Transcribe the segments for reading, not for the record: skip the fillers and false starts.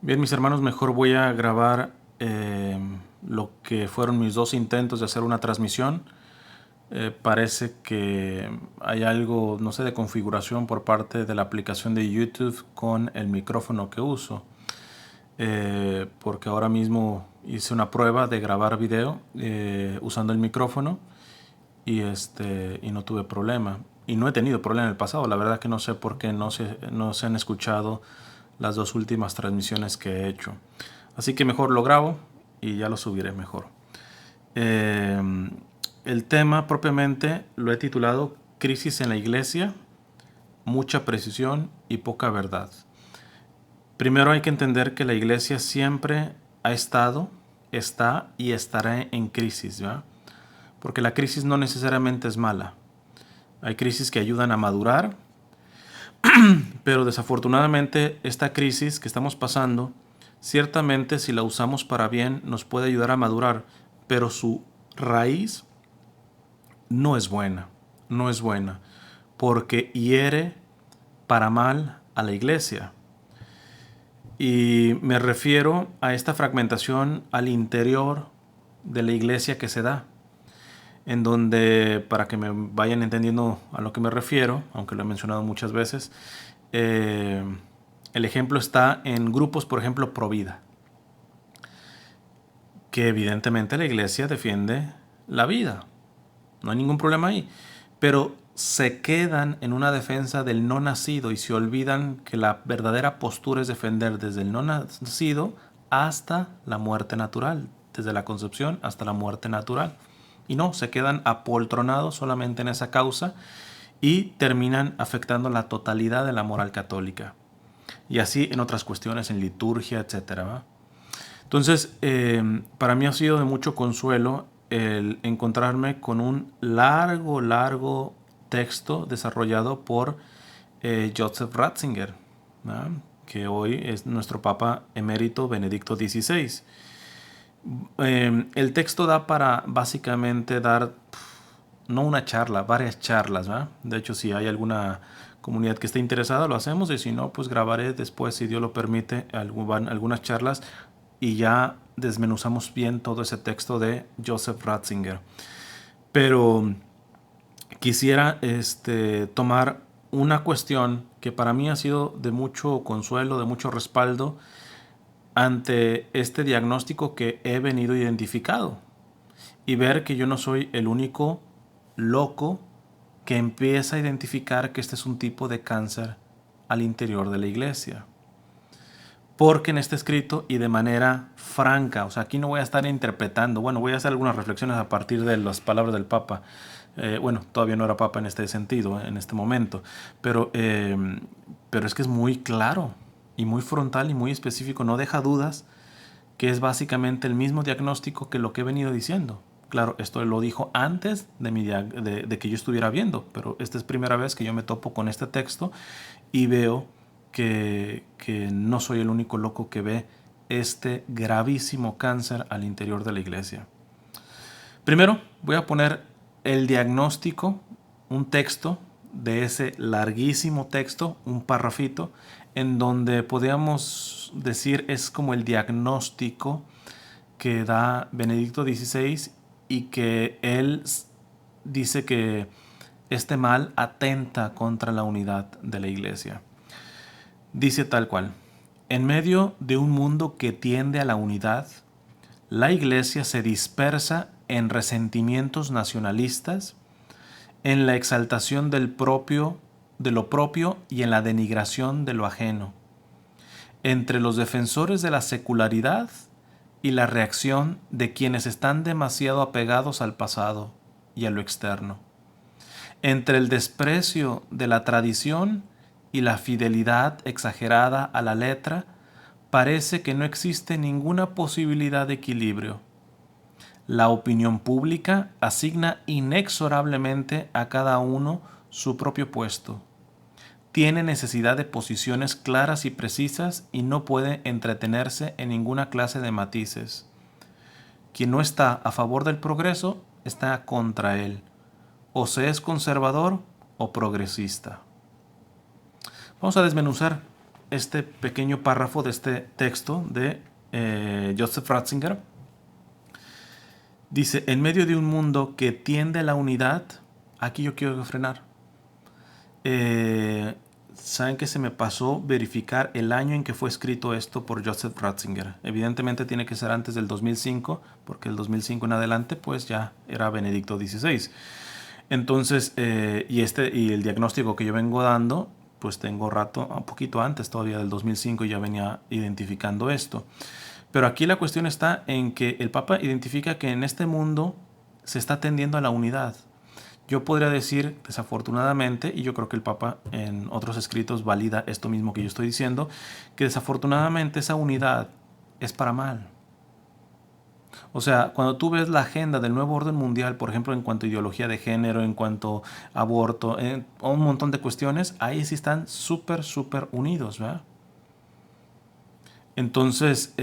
Bien, mis hermanos, mejor voy a grabar lo que fueron mis dos intentos de hacer una transmisión. Parece que hay algo, no sé, de configuración por parte de la aplicación de YouTube con el micrófono que uso. Porque ahora mismo hice una prueba de grabar video usando el micrófono y no tuve problema. Y no he tenido problema en el pasado. La verdad que no sé por qué no se han escuchado las dos últimas transmisiones que he hecho. Así que mejor lo grabo y ya lo subiré mejor. Eh, el tema propiamente lo he titulado Crisis en la Iglesia, mucha precisión y poca verdad. Primero hay que entender que la Iglesia siempre ha estado, está y estará en crisis, ¿verdad? Porque la crisis no necesariamente es mala. Hay crisis que ayudan a madurar, pero desafortunadamente esta crisis que estamos pasando, ciertamente si la usamos para bien nos puede ayudar a madurar, pero su raíz no es buena, no es buena, porque hiere para mal a la iglesia. Y me refiero a esta fragmentación al interior de la iglesia que se da, en donde, para que me vayan entendiendo a lo que me refiero, aunque lo he mencionado muchas veces, el ejemplo está en grupos, por ejemplo, pro vida, que evidentemente la iglesia defiende la vida, no hay ningún problema ahí, pero se quedan en una defensa del no nacido y se olvidan que la verdadera postura es defender desde el no nacido hasta la muerte natural, desde la concepción hasta la muerte natural. Y no, se quedan apoltronados solamente en esa causa y terminan afectando la totalidad de la moral católica. Y así en otras cuestiones, en liturgia, etcétera, ¿va? Entonces, para mí ha sido de mucho consuelo el encontrarme con un largo texto desarrollado por Joseph Ratzinger, ¿verdad? Que hoy es nuestro Papa emérito Benedicto XVI. El texto da para básicamente dar, no una charla, varias charlas, ¿verdad? De hecho, si hay alguna comunidad que esté interesada, lo hacemos, y si no, pues grabaré después, si Dios lo permite, algunas charlas y ya desmenuzamos bien todo ese texto de Joseph Ratzinger. Pero quisiera tomar una cuestión que para mí ha sido de mucho consuelo, de mucho respaldo ante este diagnóstico que he venido identificado, y ver que yo no soy el único loco que empieza a identificar que este es un tipo de cáncer al interior de la iglesia. Porque en este escrito y de manera franca, o sea, aquí no voy a estar interpretando, bueno, voy a hacer algunas reflexiones a partir de las palabras del Papa. Bueno, todavía no era Papa en este sentido, en este momento, pero es que es muy claro y muy frontal y muy específico, no deja dudas, que es básicamente el mismo diagnóstico que lo que he venido diciendo. Claro, esto lo dijo antes de que yo estuviera viendo, pero esta es primera vez que yo me topo con este texto y veo que no soy el único loco que ve este gravísimo cáncer al interior de la iglesia. Primero voy a poner el diagnóstico, un texto de ese larguísimo texto, un parrafito, en donde podríamos decir es como el diagnóstico que da Benedicto XVI, y que él dice que este mal atenta contra la unidad de la iglesia. Dice tal cual: en medio de un mundo que tiende a la unidad, la iglesia se dispersa en resentimientos nacionalistas, en la exaltación de lo propio y en la denigración de lo ajeno, entre los defensores de la secularidad y la reacción de quienes están demasiado apegados al pasado y a lo externo, entre el desprecio de la tradición y la fidelidad exagerada a la letra. Parece que no existe ninguna posibilidad de equilibrio. La opinión pública asigna inexorablemente a cada uno su propio puesto. Tiene necesidad de posiciones claras y precisas y no puede entretenerse en ninguna clase de matices. Quien no está a favor del progreso está contra él. O se es conservador o progresista. Vamos a desmenuzar este pequeño párrafo de este texto de Joseph Ratzinger. Dice, en medio de un mundo que tiende a la unidad, aquí yo quiero frenar. Saben que se me pasó verificar el año en que fue escrito esto por Joseph Ratzinger. Evidentemente tiene que ser antes del 2005, porque el 2005 en adelante pues ya era Benedicto XVI. Entonces, y el diagnóstico que yo vengo dando, pues tengo rato, un poquito antes todavía del 2005 ya venía identificando esto. Pero aquí la cuestión está en que el Papa identifica que en este mundo se está tendiendo a la unidad. Yo podría decir, desafortunadamente, y yo creo que el Papa en otros escritos valida esto mismo que yo estoy diciendo, que desafortunadamente esa unidad es para mal. O sea, cuando tú ves la agenda del nuevo orden mundial, por ejemplo, en cuanto a ideología de género, en cuanto a aborto, un montón de cuestiones, ahí sí están súper, súper unidos, ¿verdad? Entonces,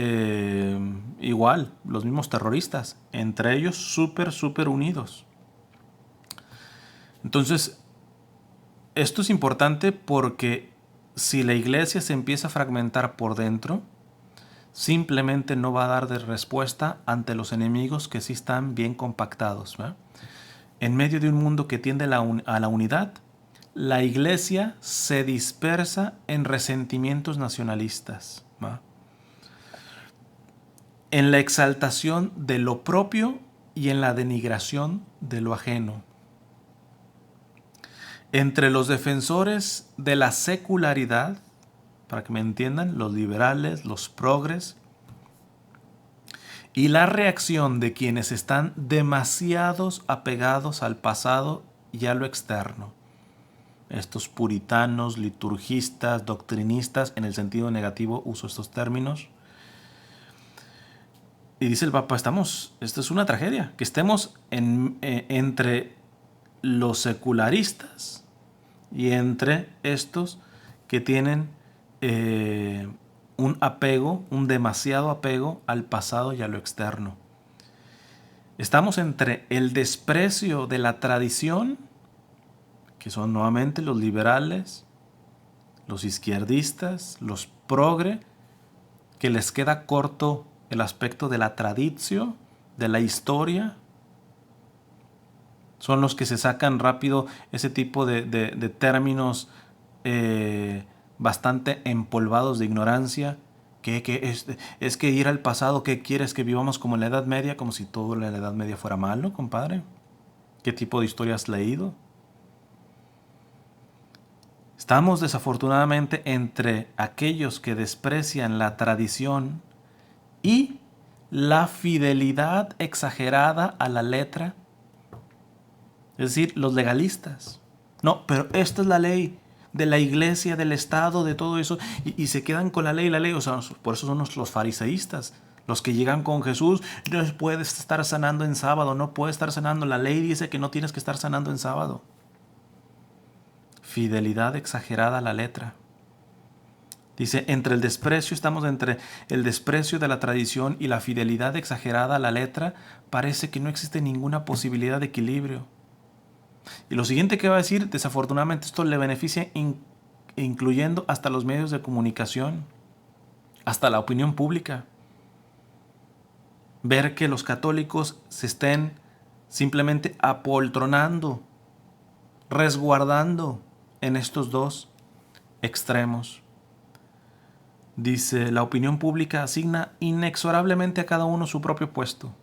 igual, los mismos terroristas, entre ellos súper, súper unidos. Entonces, esto es importante porque si la iglesia se empieza a fragmentar por dentro, simplemente no va a dar de respuesta ante los enemigos que sí están bien compactados, ¿verdad? En medio de un mundo que tiende a la unidad, la iglesia se dispersa en resentimientos nacionalistas, ¿verdad? En la exaltación de lo propio y en la denigración de lo ajeno. Entre los defensores de la secularidad, para que me entiendan, los liberales, los progres, y la reacción de quienes están demasiados apegados al pasado y a lo externo. Estos puritanos, liturgistas, doctrinistas, en el sentido negativo uso estos términos. Y dice el Papa, esto es una tragedia, que estemos entre los secularistas y entre estos que tienen un apego, un demasiado apego al pasado y a lo externo. Estamos entre el desprecio de la tradición, que son nuevamente los liberales, los izquierdistas, los progre, que les queda corto el aspecto de la tradición, de la historia. Son los que se sacan rápido ese tipo de términos bastante empolvados de ignorancia. Es que ir al pasado, ¿qué quieres? ¿Que vivamos como en la Edad Media? Como si todo en la Edad Media fuera malo, compadre. ¿Qué tipo de historia has leído? Estamos desafortunadamente entre aquellos que desprecian la tradición y la fidelidad exagerada a la letra. Es decir, los legalistas. No, pero esta es la ley de la iglesia, del Estado, de todo eso. Y se quedan con la ley. O sea, por eso son los fariseístas. Los que llegan con Jesús, no puedes estar sanando en sábado, no puedes estar sanando. La ley dice que no tienes que estar sanando en sábado. Fidelidad exagerada a la letra. Dice, estamos entre el desprecio de la tradición y la fidelidad exagerada a la letra. Parece que no existe ninguna posibilidad de equilibrio. Y lo siguiente que va a decir, desafortunadamente esto le beneficia incluyendo hasta los medios de comunicación, hasta la opinión pública. Ver que los católicos se estén simplemente apoltronando, resguardando en estos dos extremos. Dice, la opinión pública asigna inexorablemente a cada uno su propio puesto.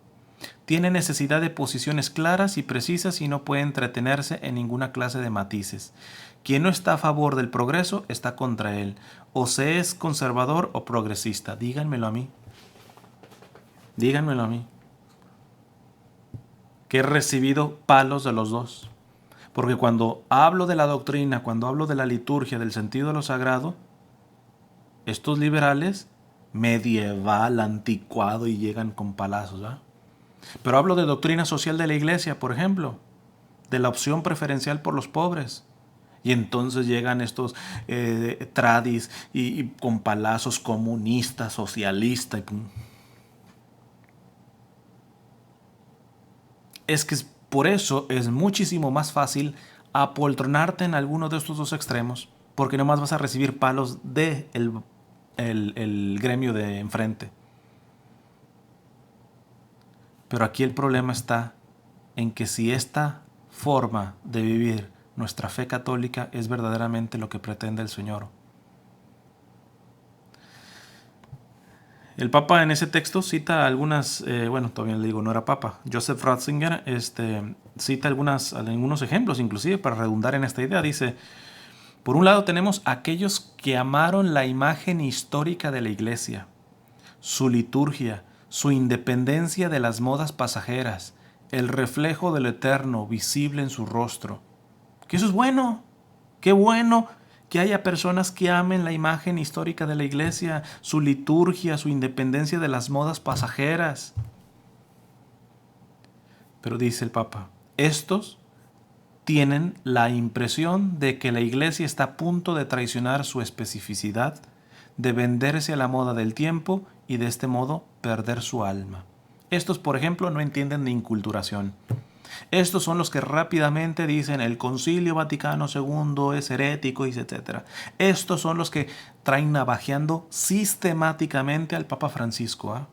Tiene necesidad de posiciones claras y precisas y no puede entretenerse en ninguna clase de matices. Quien no está a favor del progreso está contra él. O se es conservador o progresista. Díganmelo a mí. Díganmelo a mí. Que he recibido palos de los dos. Porque cuando hablo de la doctrina, cuando hablo de la liturgia, del sentido de lo sagrado, estos liberales, medieval, anticuado, y llegan con palazos, ¿verdad? Pero hablo de doctrina social de la iglesia, por ejemplo, de la opción preferencial por los pobres. Y entonces llegan estos tradis y con palazos comunistas, socialistas. Es que por eso es muchísimo más fácil apoltronarte en alguno de estos dos extremos. porque nomás vas a recibir palos de el gremio de enfrente. Pero aquí el problema está en que si esta forma de vivir nuestra fe católica es verdaderamente lo que pretende el Señor. El Papa en ese texto cita algunas, todavía le digo, no era Papa, Joseph Ratzinger cita algunos ejemplos, inclusive para redundar en esta idea. Dice, por un lado tenemos aquellos que amaron la imagen histórica de la Iglesia, su liturgia, su independencia de las modas pasajeras, el reflejo de lo eterno visible en su rostro. Que eso es bueno, qué bueno que haya personas que amen la imagen histórica de la Iglesia, su liturgia, su independencia de las modas pasajeras. Pero dice el Papa, estos tienen la impresión de que la Iglesia está a punto de traicionar su especificidad, de venderse a la moda del tiempo y de este modo perder su alma. Estos, por ejemplo, no entienden de inculturación. Estos son los que rápidamente dicen el Concilio Vaticano II es herético, etc. Estos son los que traen navajeando sistemáticamente al Papa Francisco.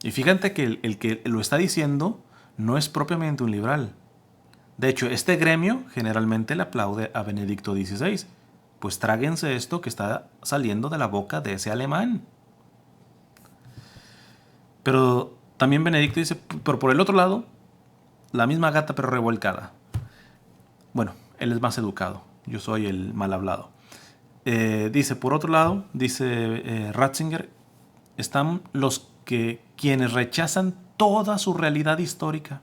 Y fíjate que el que lo está diciendo no es propiamente un liberal. De hecho, este gremio generalmente le aplaude a Benedicto XVI. Pues tráguense esto que está saliendo de la boca de ese alemán. Pero también Benedicto dice, pero por el otro lado, la misma gata pero revolcada. Bueno, él es más educado, yo soy el mal hablado. Dice, por otro lado, dice Ratzinger, están quienes rechazan toda su realidad histórica.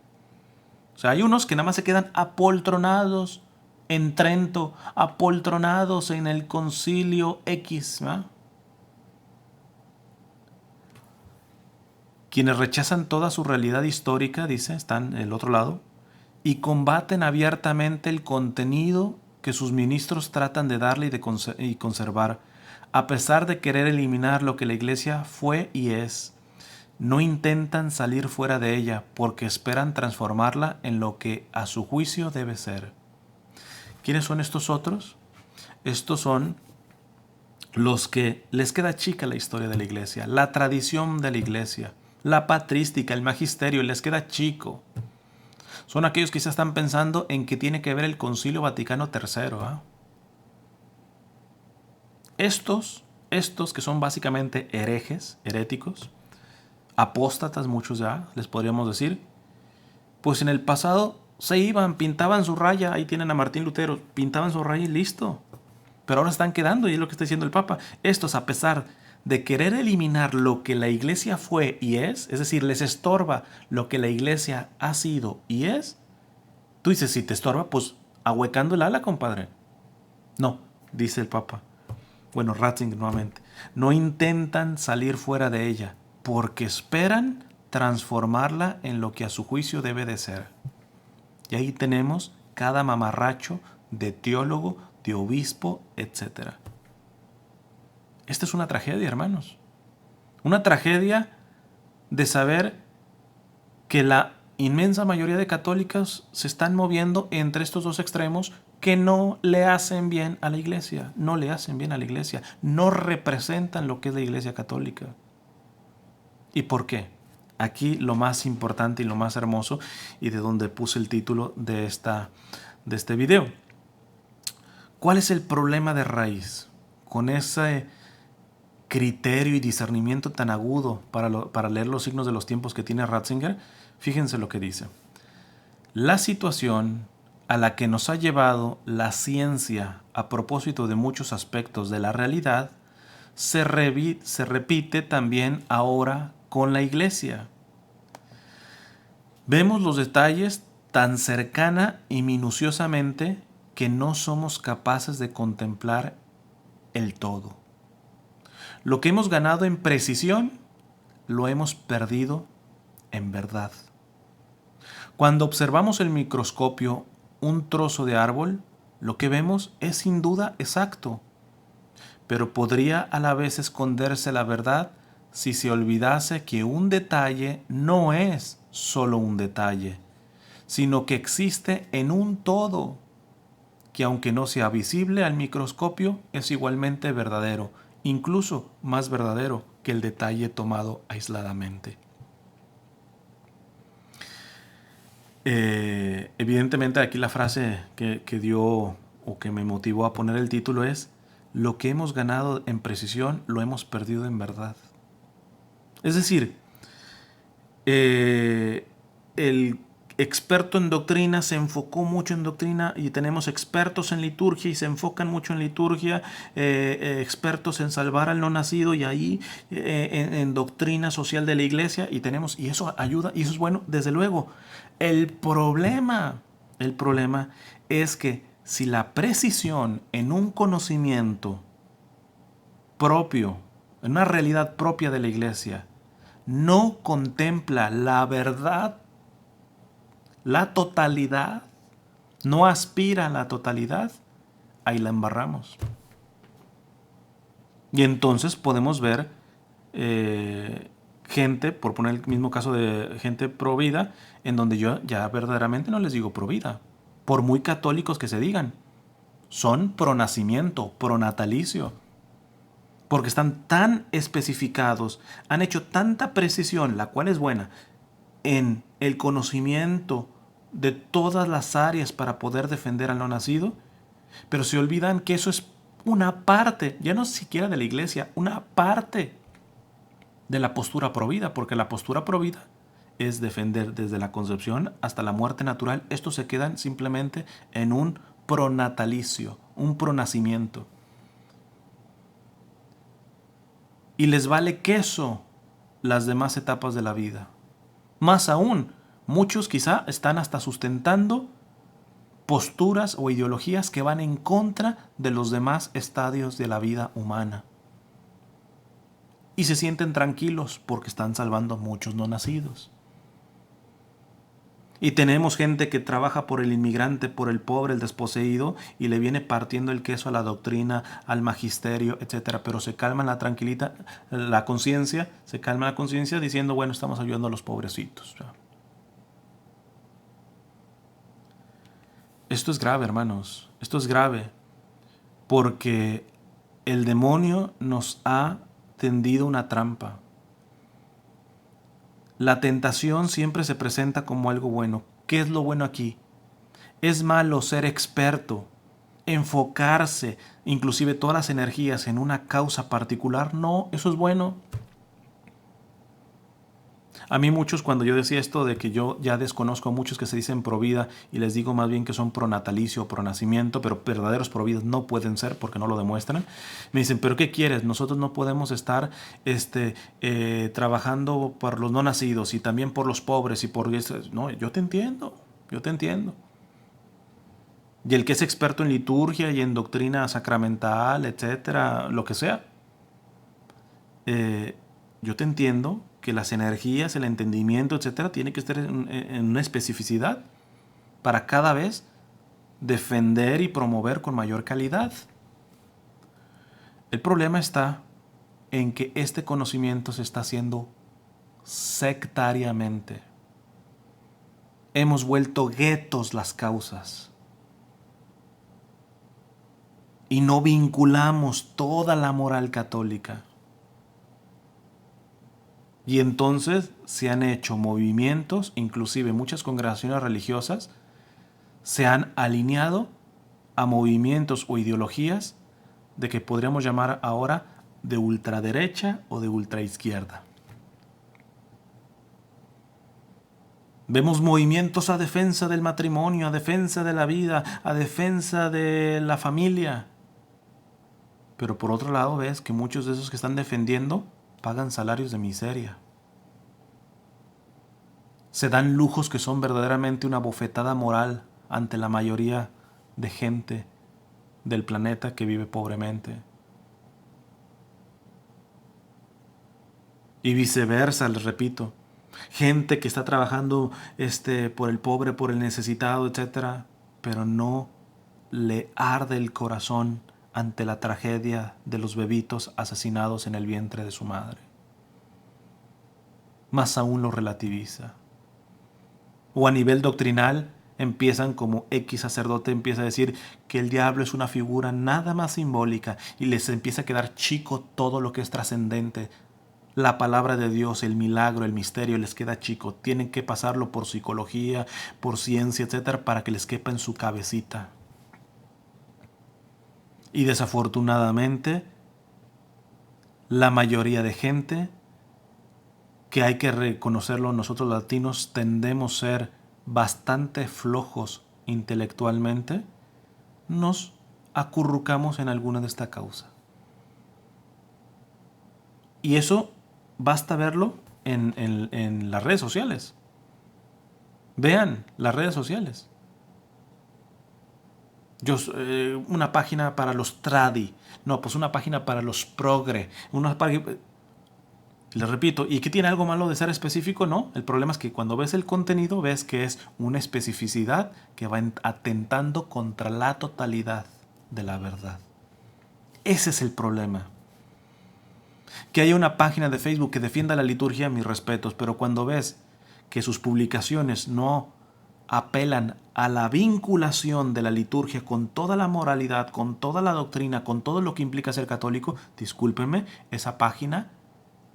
O sea, hay unos que nada más se quedan apoltronados en Trento, apoltronados en el Concilio X, ¿verdad? Quienes rechazan toda su realidad histórica, dice, están en el otro lado, y combaten abiertamente el contenido que sus ministros tratan de darle y conservar, a pesar de querer eliminar lo que la Iglesia fue y es. No intentan salir fuera de ella porque esperan transformarla en lo que a su juicio debe ser. ¿Quiénes son estos otros? Estos son los que les queda chica la historia de la Iglesia, la tradición de la Iglesia, la patrística, el magisterio, les queda chico. Son aquellos que ya están pensando en que tiene que ver el Concilio Vaticano III. Estos que son básicamente herejes, heréticos, apóstatas, muchos ya, les podríamos decir, pues en el pasado se iban, pintaban su raya, ahí tienen a Martín Lutero, pintaban su raya y listo. Pero ahora están quedando, y es lo que está diciendo el Papa. Estos, a pesar de querer eliminar lo que la Iglesia fue y es decir, les estorba lo que la Iglesia ha sido y es, tú dices, si te estorba, pues ahuecando el ala, compadre. No, dice el Papa. Bueno, Ratzinger nuevamente. No intentan salir fuera de ella, porque esperan transformarla en lo que a su juicio debe de ser. Y ahí tenemos cada mamarracho de teólogo, de obispo, etc. Esta es una tragedia, hermanos. Una tragedia de saber que la inmensa mayoría de católicos se están moviendo entre estos dos extremos que no le hacen bien a la Iglesia. No le hacen bien a la Iglesia. No representan lo que es la Iglesia católica. ¿Y por qué? Aquí lo más importante y lo más hermoso, y de donde puse el título de este video. ¿Cuál es el problema de raíz con ese criterio y discernimiento tan agudo para leer los signos de los tiempos que tiene Ratzinger? Fíjense lo que dice. La situación a la que nos ha llevado la ciencia a propósito de muchos aspectos de la realidad se repite también ahora con la Iglesia. Vemos los detalles tan cercana y minuciosamente que no somos capaces de contemplar el todo. Lo que hemos ganado en precisión, lo hemos perdido en verdad. Cuando observamos el microscopio un trozo de árbol, lo que vemos es sin duda exacto, pero podría a la vez esconderse la verdad si se olvidase que un detalle no es solo un detalle, sino que existe en un todo. que aunque no sea visible al microscopio, es igualmente verdadero, incluso más verdadero que el detalle tomado aisladamente. Evidentemente aquí la frase que dio o que me motivó a poner el título es: lo que hemos ganado en precisión lo hemos perdido en verdad. Es decir, el experto en doctrina se enfocó mucho en doctrina, y tenemos expertos en liturgia y se enfocan mucho en liturgia, expertos en salvar al no nacido y ahí en doctrina social de la iglesia, y tenemos, y eso ayuda y eso es bueno, desde luego. El problema es que si la precisión en un conocimiento propio, en una realidad propia de la iglesia, no contempla la verdad, la totalidad, no aspira a la totalidad, ahí la embarramos. Y entonces podemos ver gente, por poner el mismo caso de gente pro vida, en donde yo ya verdaderamente no les digo pro vida, por muy católicos que se digan, son pro nacimiento, pro natalicio, porque están tan especificados, han hecho tanta precisión, la cual es buena, en el conocimiento de todas las áreas para poder defender al no nacido, pero se olvidan que eso es una parte, ya no siquiera de la iglesia, una parte de la postura provida, porque la postura provida es defender desde la concepción hasta la muerte natural. Estos se quedan simplemente en un pronatalicio, un pronacimiento. Y les vale queso las demás etapas de la vida. Más aún, muchos quizá están hasta sustentando posturas o ideologías que van en contra de los demás estadios de la vida humana. Y se sienten tranquilos porque están salvando a muchos no nacidos. Y tenemos gente que trabaja por el inmigrante, por el pobre, el desposeído, y le viene partiendo el queso a la doctrina, al magisterio, etc. Pero se calma la conciencia, se calma la conciencia diciendo, bueno, estamos ayudando a los pobrecitos. Esto es grave, hermanos. Esto es grave porque el demonio nos ha tendido una trampa. La tentación siempre se presenta como algo bueno. ¿Qué es lo bueno aquí? Es malo ser experto, enfocarse, inclusive todas las energías en una causa particular. No, eso es bueno. A mí muchos, cuando yo decía esto de que yo ya desconozco a muchos que se dicen pro vida y les digo más bien que son pro natalicio o pro nacimiento, pero verdaderos pro vida no pueden ser porque no lo demuestran, me dicen, ¿pero qué quieres? Nosotros no podemos estar trabajando por los no nacidos y también por los pobres y por... No, yo te entiendo. Y el que es experto en liturgia y en doctrina sacramental, etcétera, lo que sea, yo te entiendo que las energías, el entendimiento, etcétera, tiene que estar en una especificidad para cada vez defender y promover con mayor calidad. El problema está en que este conocimiento se está haciendo sectariamente. Hemos vuelto guetos las causas y no vinculamos toda la moral católica. Y entonces se han hecho movimientos, inclusive muchas congregaciones religiosas se han alineado a movimientos o ideologías de que podríamos llamar ahora de ultraderecha o de ultraizquierda. Vemos movimientos a defensa del matrimonio, a defensa de la vida, a defensa de la familia. Pero por otro lado ves que muchos de esos que están defendiendo pagan salarios de miseria. Se dan lujos que son verdaderamente una bofetada moral ante la mayoría de gente del planeta que vive pobremente. Y viceversa, les repito. Gente que está trabajando por el pobre, por el necesitado, etc. Pero no le arde el corazón ante la tragedia de los bebitos asesinados en el vientre de su madre. Más aún lo relativiza. O a nivel doctrinal, empiezan como X sacerdote empieza a decir que el diablo es una figura nada más simbólica y les empieza a quedar chico todo lo que es trascendente. La palabra de Dios, el milagro, el misterio les queda chico. Tienen que pasarlo por psicología, por ciencia, etcétera, para que les quepa en su cabecita. Y desafortunadamente, la mayoría de gente, que hay que reconocerlo, nosotros latinos tendemos a ser bastante flojos intelectualmente, nos acurrucamos en alguna de esta causa. Y eso basta verlo en las redes sociales. Vean las redes sociales. Una página para los tradi. No, pues una página para los progre. Les repito, ¿y qué tiene algo malo de ser específico? No, el problema es que cuando ves el contenido ves que es una especificidad que va atentando contra la totalidad de la verdad. Ese es el problema. Que haya una página de Facebook que defienda la liturgia, mis respetos, pero cuando ves que sus publicaciones no apelan a la vinculación de la liturgia con toda la moralidad, con toda la doctrina, con todo lo que implica ser católico, discúlpenme, esa página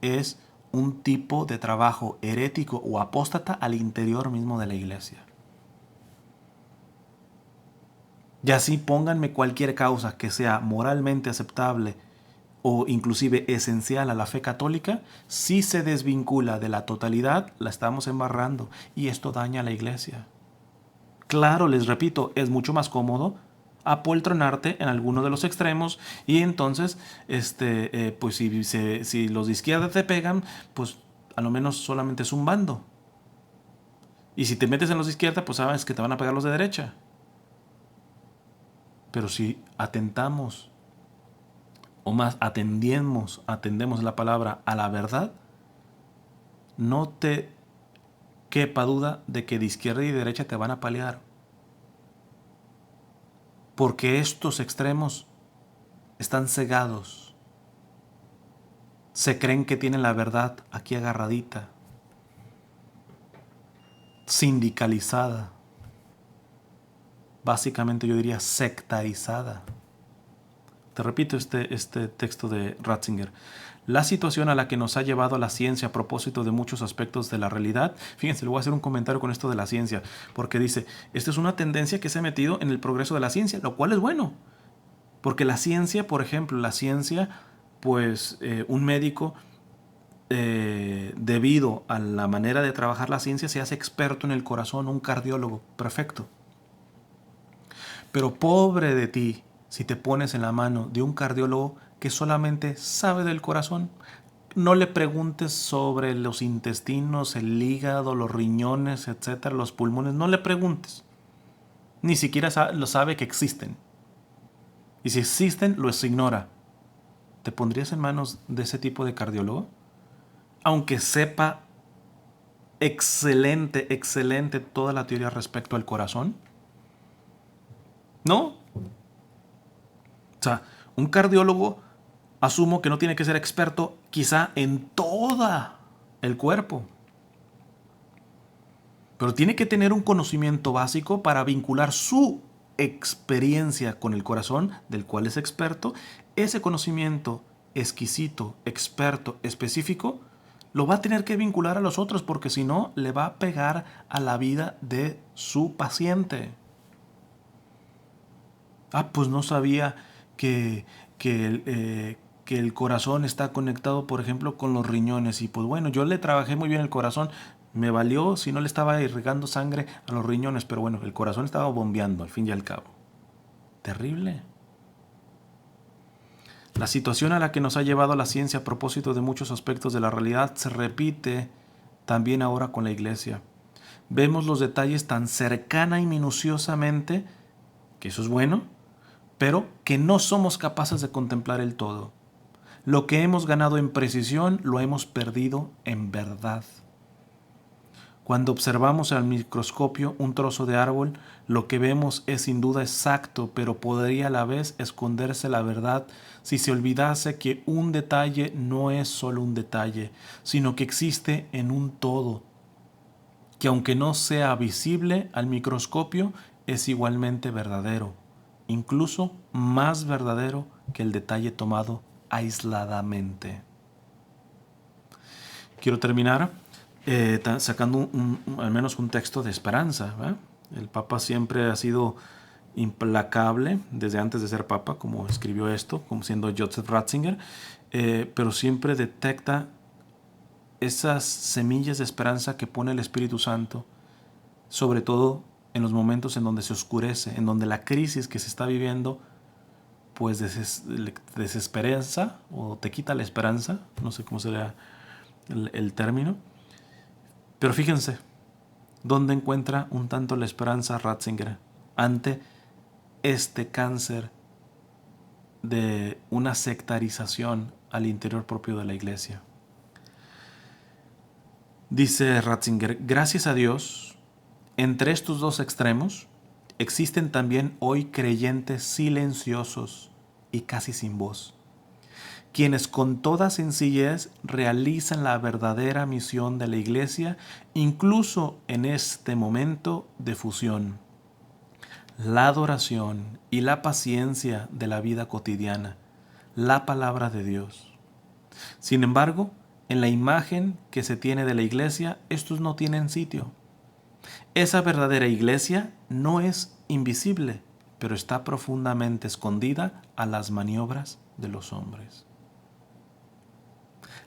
es un tipo de trabajo herético o apóstata al interior mismo de la iglesia. Y así pónganme cualquier causa que sea moralmente aceptable o inclusive esencial a la fe católica, si se desvincula de la totalidad, la estamos embarrando y esto daña a la iglesia. Claro, les repito, es mucho más cómodo apoltronarte en alguno de los extremos y entonces, pues si los de izquierda te pegan, pues a lo menos solamente es un bando. Y si te metes en los de izquierda, pues sabes que te van a pegar los de derecha. Pero si atentamos, o más atendemos la palabra a la verdad, no te quepa duda de que de izquierda y de derecha te van a paliar. Porque estos extremos están cegados. Se creen que tienen la verdad aquí agarradita, sindicalizada. Básicamente yo diría sectarizada. Te repito este texto de Ratzinger. La situación a la que nos ha llevado la ciencia a propósito de muchos aspectos de la realidad. Fíjense, le voy a hacer un comentario con esto de la ciencia, porque dice, esta es una tendencia que se ha metido en el progreso de la ciencia, lo cual es bueno. Porque la ciencia, por ejemplo, pues un médico, debido a la manera de trabajar la ciencia, se hace experto en el corazón, un cardiólogo, perfecto. Pero pobre de ti si te pones en la mano de un cardiólogo que solamente sabe del corazón. No le preguntes sobre los intestinos, el hígado, los riñones, etcétera, los pulmones. No le preguntes. Ni siquiera lo sabe que existen. Y si existen, los ignora. ¿Te pondrías en manos de ese tipo de cardiólogo? Aunque sepa excelente toda la teoría respecto al corazón. ¿No? O sea, un cardiólogo asumo que no tiene que ser experto quizá en todo el cuerpo. Pero tiene que tener un conocimiento básico para vincular su experiencia con el corazón, del cual es experto. Ese conocimiento exquisito, experto, específico, lo va a tener que vincular a los otros porque si no, le va a pegar a la vida de su paciente. Pues no sabía que el corazón está conectado, por ejemplo, con los riñones. Y pues bueno, yo le trabajé muy bien el corazón. Me valió si no le estaba irrigando sangre a los riñones, pero bueno, el corazón estaba bombeando al fin y al cabo. Terrible. La situación a la que nos ha llevado la ciencia a propósito de muchos aspectos de la realidad se repite también ahora con la iglesia. Vemos los detalles tan cercana y minuciosamente, que eso es bueno, pero que no somos capaces de contemplar el todo. Lo que hemos ganado en precisión lo hemos perdido en verdad. Cuando observamos al microscopio un trozo de árbol, lo que vemos es sin duda exacto, pero podría a la vez esconderse la verdad si se olvidase que un detalle no es solo un detalle, sino que existe en un todo, que aunque no sea visible al microscopio, es igualmente verdadero, incluso más verdadero que el detalle tomado aisladamente. Quiero terminar sacando al menos un texto de esperanza, ¿verdad? El Papa siempre ha sido implacable desde antes de ser Papa, como escribió esto, como siendo Joseph Ratzinger, pero siempre detecta esas semillas de esperanza que pone el Espíritu Santo, sobre todo en los momentos en donde se oscurece, en donde la crisis que se está viviendo pues desesperanza o te quita la esperanza, no sé cómo sería el término, pero fíjense, ¿dónde encuentra un tanto la esperanza Ratzinger ante este cáncer de una sectarización al interior propio de la iglesia? Dice Ratzinger, gracias a Dios, entre estos dos extremos existen también hoy creyentes silenciosos y casi sin voz, quienes con toda sencillez realizan la verdadera misión de la iglesia, incluso en este momento de fusión, la adoración y la paciencia de la vida cotidiana, la palabra de Dios. Sin embargo, en la imagen que se tiene de la iglesia, estos no tienen sitio. Esa verdadera iglesia no es invisible, pero está profundamente escondida a las maniobras de los hombres.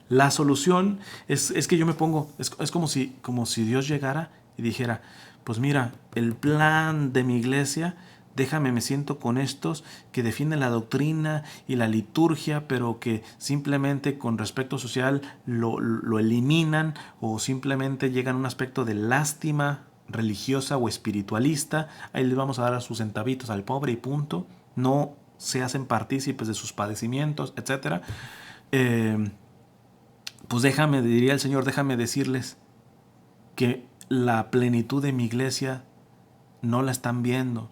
La solución es que yo me pongo, es como si Dios llegara y dijera, pues mira, el plan de mi iglesia, déjame, me siento con estos que defienden la doctrina y la liturgia, pero que simplemente con respecto social lo eliminan o simplemente llegan a un aspecto de lástima religiosa o espiritualista. Ahí les vamos a dar a sus centavitos al pobre y punto. No se hacen partícipes de sus padecimientos, etc. Pues déjame, diría el Señor, déjame decirles que la plenitud de mi iglesia no la están viendo.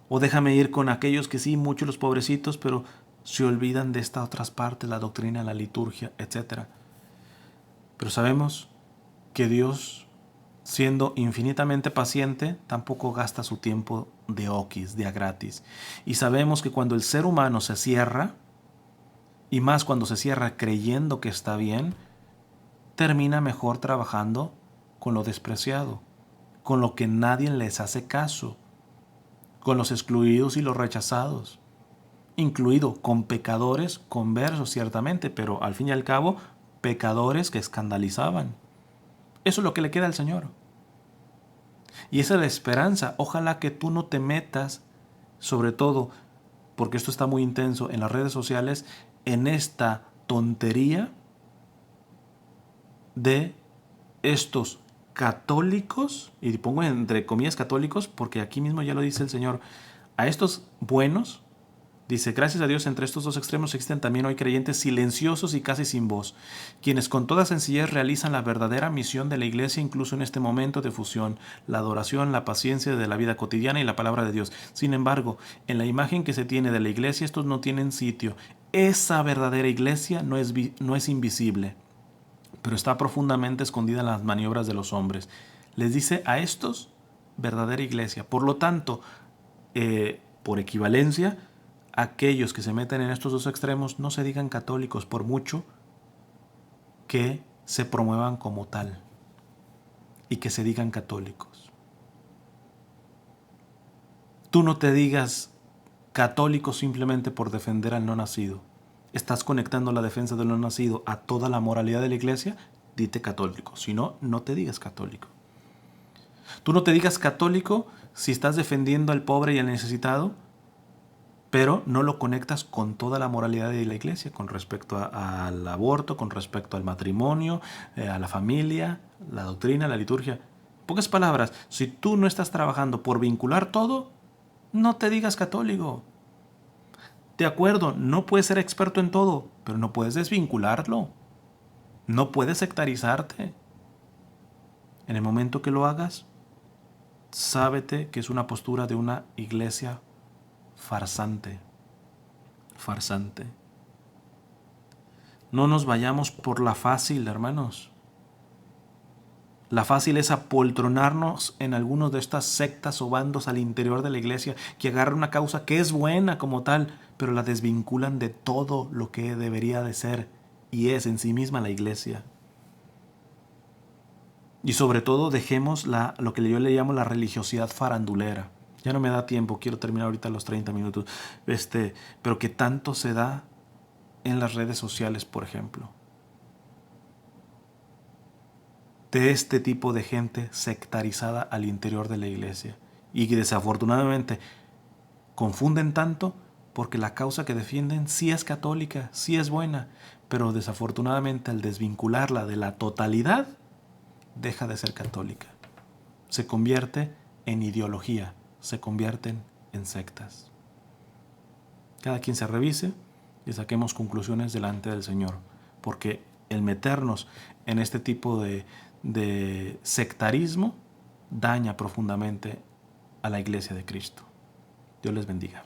O déjame ir con aquellos que sí, muchos los pobrecitos, pero se olvidan de estas otras partes, la doctrina, la liturgia, etc. Pero sabemos que Dios, siendo infinitamente paciente, tampoco gasta su tiempo de oquis, de a gratis. Y sabemos que cuando el ser humano se cierra, y más cuando se cierra creyendo que está bien, termina mejor trabajando con lo despreciado, con lo que nadie les hace caso, con los excluidos y los rechazados, incluido con pecadores conversos ciertamente, pero al fin y al cabo pecadores que escandalizaban. Eso es lo que le queda al Señor. Y esa es la esperanza. Ojalá que tú no te metas, sobre todo, porque esto está muy intenso en las redes sociales, en esta tontería de estos católicos, y pongo entre comillas católicos, porque aquí mismo ya lo dice el Señor, a estos buenos, dice, gracias a Dios entre estos dos extremos existen también hoy creyentes silenciosos y casi sin voz, quienes con toda sencillez realizan la verdadera misión de la iglesia incluso en este momento de fusión, la adoración, la paciencia de la vida cotidiana y la palabra de Dios. Sin embargo, en la imagen que se tiene de la iglesia estos no tienen sitio. Esa verdadera iglesia no es invisible, pero está profundamente escondida en las maniobras de los hombres. Les dice a estos verdadera iglesia. Por lo tanto, por equivalencia, aquellos que se meten en estos dos extremos no se digan católicos por mucho que se promuevan como tal y que se digan católicos. Tú no te digas católico simplemente por defender al no nacido. Estás conectando la defensa del no nacido a toda la moralidad de la iglesia, dite católico. Si no, no te digas católico. Tú no te digas católico si estás defendiendo al pobre y al necesitado, pero no lo conectas con toda la moralidad de la iglesia, con respecto al aborto, con respecto al matrimonio, a la familia, la doctrina, la liturgia. En pocas palabras, si tú no estás trabajando por vincular todo, no te digas católico. De acuerdo, no puedes ser experto en todo, pero no puedes desvincularlo. No puedes sectarizarte. En el momento que lo hagas, sábete que es una postura de una iglesia farsante. Farsante. No nos vayamos por la fácil, hermanos. La fácil es apoltronarnos en algunos de estas sectas o bandos al interior de la iglesia que agarran una causa que es buena como tal, pero la desvinculan de todo lo que debería de ser y es en sí misma la iglesia. Y sobre todo dejemos lo que yo le llamo la religiosidad farandulera. Ya no me da tiempo, quiero terminar ahorita los 30 minutos. Pero que tanto se da en las redes sociales, por ejemplo. De este tipo de gente sectarizada al interior de la iglesia. Y que desafortunadamente confunden tanto porque la causa que defienden sí es católica, sí es buena, pero desafortunadamente al desvincularla de la totalidad, deja de ser católica. Se convierte en ideología, se convierten en sectas. Cada quien se revise y saquemos conclusiones delante del Señor, porque el meternos en este tipo de sectarismo daña profundamente a la iglesia de Cristo. Dios les bendiga.